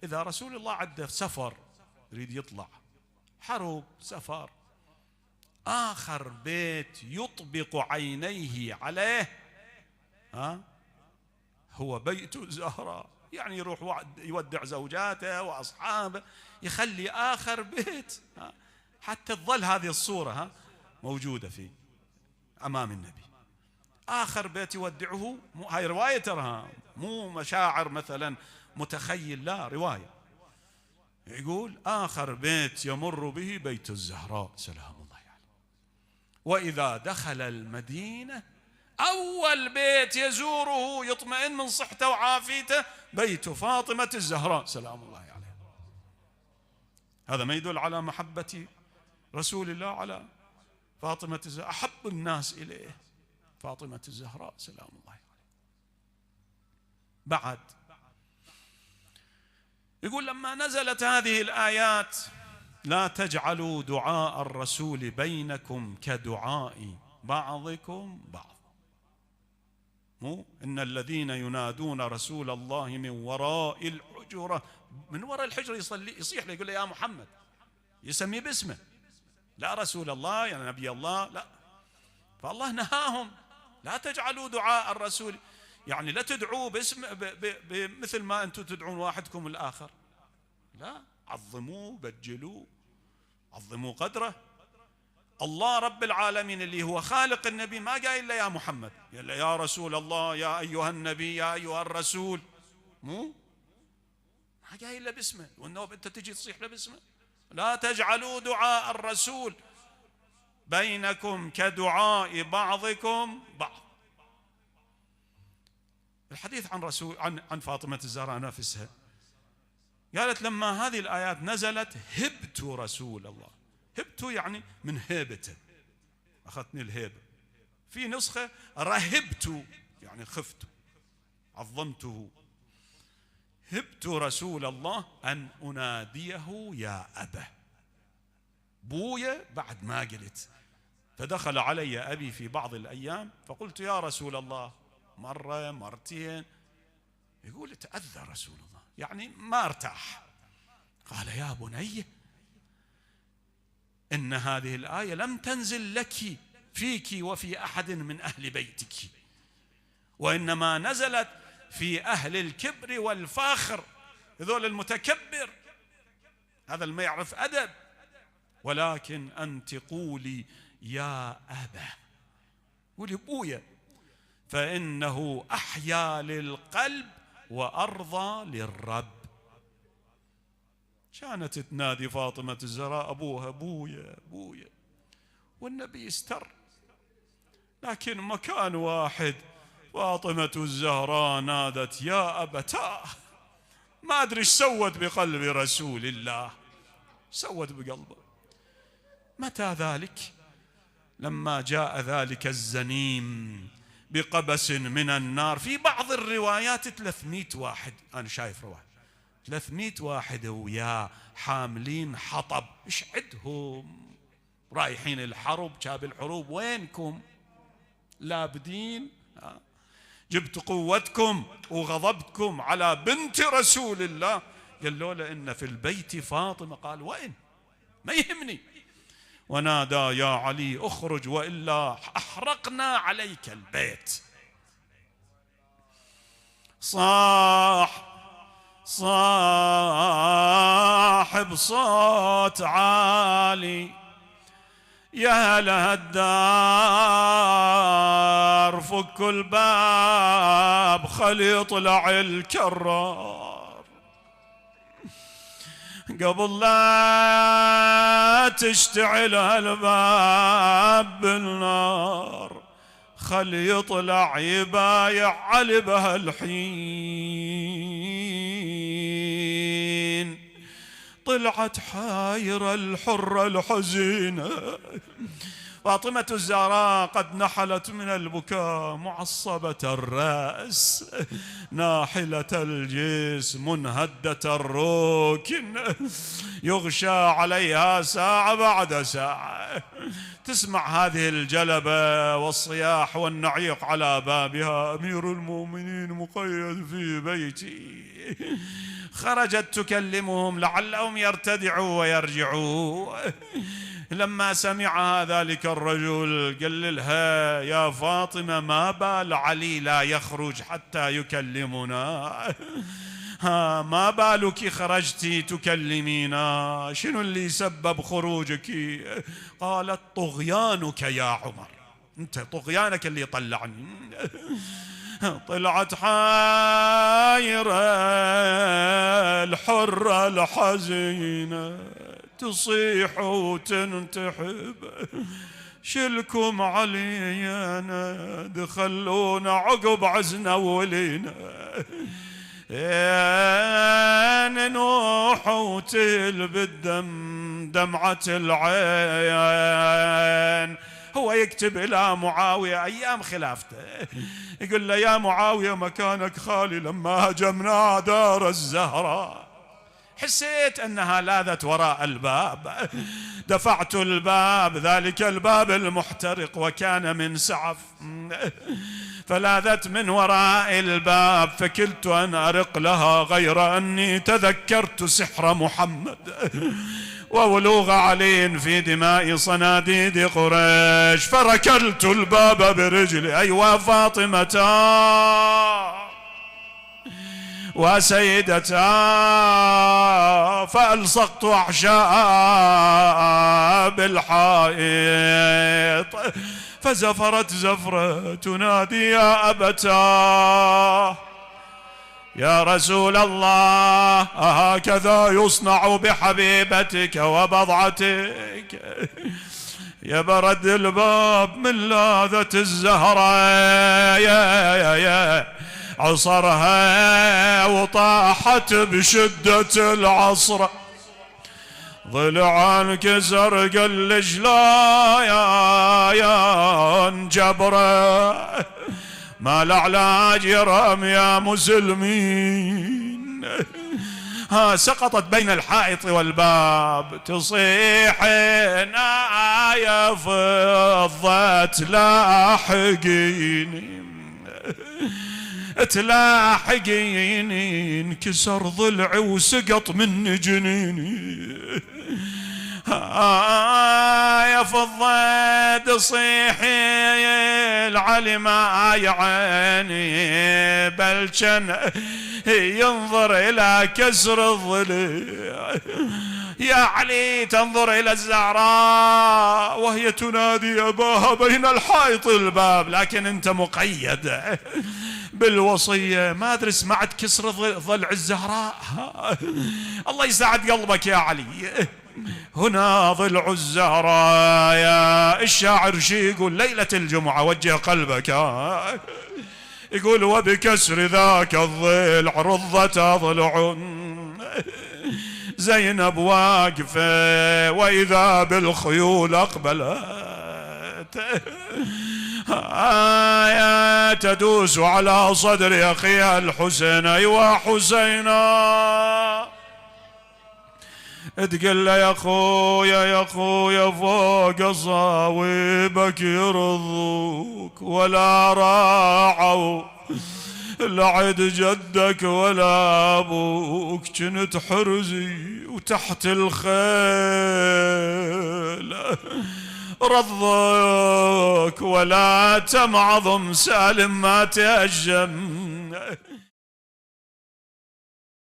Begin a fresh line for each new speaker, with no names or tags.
إذا رسول الله عنده سفر يريد يطلع، حرب، سفر، آخر بيت يطبق عينيه عليه هو بيت الزهراء. يعني يروح يودع زوجاته وأصحابه، يخلي آخر بيت حتى تظل هذه الصورة موجودة في أمام النبي. آخر بيت يودعه، هاي رواية ترى، مو مشاعر مثلا متخيل، لا، رواية. يقول آخر بيت يمر به بيت الزهراء سلام الله عليه. وإذا دخل المدينة أول بيت يزوره يطمئن من صحته وعافيته بيت فاطمة الزهراء سلام الله عليه. هذا ما يدل على محبة رسول الله على فاطمة الزهراء، أحب الناس إليه فاطمة الزهراء سلام الله عليه. بعد يقول لما نزلت هذه الآيات لا تجعلوا دعاء الرسول بينكم كدعاء بعضكم بعض، مو إن الذين ينادون رسول الله من وراء الحجرة، من وراء الحجرة يصيح له يقول له يا محمد، يسميه باسمه، لا رسول الله يا نبي الله، لا. فالله نهاهم لا تجعلوا دعاء الرسول، يعني لا تدعوا باسم مثل ما أنتم تدعون واحدكم الآخر، لا، عظموه، بجلوه، عظموا قدره. الله رب العالمين اللي هو خالق النبي ما قايل له يا محمد، قال له يا رسول الله، يا أيها النبي، يا أيها الرسول، مو ما قايل له باسمه، والنوب أنت تجي تصيح له باسمه. لا تجعلوا دعاء الرسول بينكم كدعاء بعضكم بعض. الحديث عن رسول عن فاطمة الزهراء نفسها قالت لما هذه الآيات نزلت هبت رسول الله. هبت يعني من هيبته، أخذتني الهيبة. في نسخة رهبت يعني خفت، عظمته. هبت رسول الله أن أناديه يا أبا، بويا بعد ما قلت. فدخل علي أبي في بعض الأيام فقلت يا رسول الله مرة مرتين، يقول تأذى رسول الله يعني ما ارتاح. قال يا بني إن هذه الآية لم تنزل لك فيك وفي أحد من أهل بيتك، وإنما نزلت في أهل الكبر والفاخر، هذول المتكبر، هذا اللي ما يعرف أدب. ولكن أنت قولي يا أبا، قولي بويا، فإنه أحيا للقلب وأرضى للرب. كانت تنادي فاطمة الزهراء أبوها بويا بويا، والنبي استر. لكن مكان واحد فاطمة الزهراء نادت يا أبتاه، ما أدري ايش سوت بقلب رسول الله، سوت بقلبه. متى ذلك؟ لما جاء ذلك الزنيم بقبس من النار. في بعض الروايات 300 واحد، أنا شايف رواية 300 واحد وياه حاملين حطب، ايش عدهم رايحين الحرب، جاب الحروب، وينكم لابدين؟ جبت قوتكم وغضبتكم على بنت رسول الله. قالوا له إن في البيت فاطمة. قال وين؟ ما يهمني. ونادى يا علي اخرج وإلا أحرقنا عليك البيت. صاحب صوت عالي يا لها الدار، فك الباب خلي يطلع الكرار، قبل لا تشتعل الباب بالنار، خلي يطلع يبايع علي بهالحين. طلعت حايرة الحرة الحزينة فاطمة الزهراء، قد نحلت من البكاء، معصبة الرأس، ناحلة الجسم، منهدة الركن، يغشى عليها ساعة بعد ساعة. تسمع هذه الجلبة والصياح والنعيق على بابها: أمير المؤمنين مقيد في بيتي، خرجت تكلمهم لعلهم يرتدعوا ويرجعوا. لما سمعها ذلك الرجل قال لها: يا فاطمة، ما بال علي لا يخرج حتى يكلمنا؟ ما بالك خرجتي تكلمينا؟ شنو اللي سبب خروجك؟ قالت: طغيانك يا عمر، انت طغيانك اللي طلعني. طلعت حايرة الحرة الحزينة تصيح وتنتحب: شلكم علينا، دخلونا عقب عزنا ولينا، نوح وتل بالدم دمعة العين. هو يكتب إلى معاوية أيام خلافته، يقول له: يا معاوية، مكانك خالي لما هجمنا دار الزهراء، حسيت أنها لاذت وراء الباب، دفعت الباب، ذلك الباب المحترق وكان من سعف، فلاذت من وراء الباب، فكلت أن أرق لها، غير أني تذكرت سحر محمد وولوغ علي في دماء صناديد قريش، فركلت الباب برجلي، أيوا فاطمة وسيدتا، فألصقت أحشاء بالحائط، فزفرت زفرة تنادي: يا أبتاه، يا رسول الله، هكذا يصنع بحبيبتك وبضعتك؟ يا برد الباب من لاذة الزهراء، يا عصرها وطاحت بشدة العصر، ضلع انكسر قلج لا يا انجبره، ما العلاج يرام يا مسلمين. سقطت بين الحائط والباب تصيح: يا فضة تلاحقيني، تلاحقيني، انكسر ضلعي وسقط من جنيني. يا فضة تصيحي العلي ما يعاني، بل كان ينظر إلى كسر الضلع. يا علي تنظر إلى الزهراء وهي تنادي أباها بين الحائط والباب، لكن أنت مقيد بالوصية، ما أدري سمعت كسر ضلع الزهراء؟ الله يساعد قلبك يا علي. هنا ضلع الزهراء. يا الشاعر شي يقول ليلة الجمعة، وجه قلبك، يقول: وبكسر ذاك الضلع رضة ضلع، زينب واقفة وإذا بالخيول أقبلت، تدوس على صدر أخيها الحسين. أيوا حسينا، تقول له: يا خويا فوق صاوبك يرضوك، ولا راعوا لعد جدك ولا أبوك، كنت حرزي وتحت الخيل رضوك، ولا تمعظم سالم ما تهجم.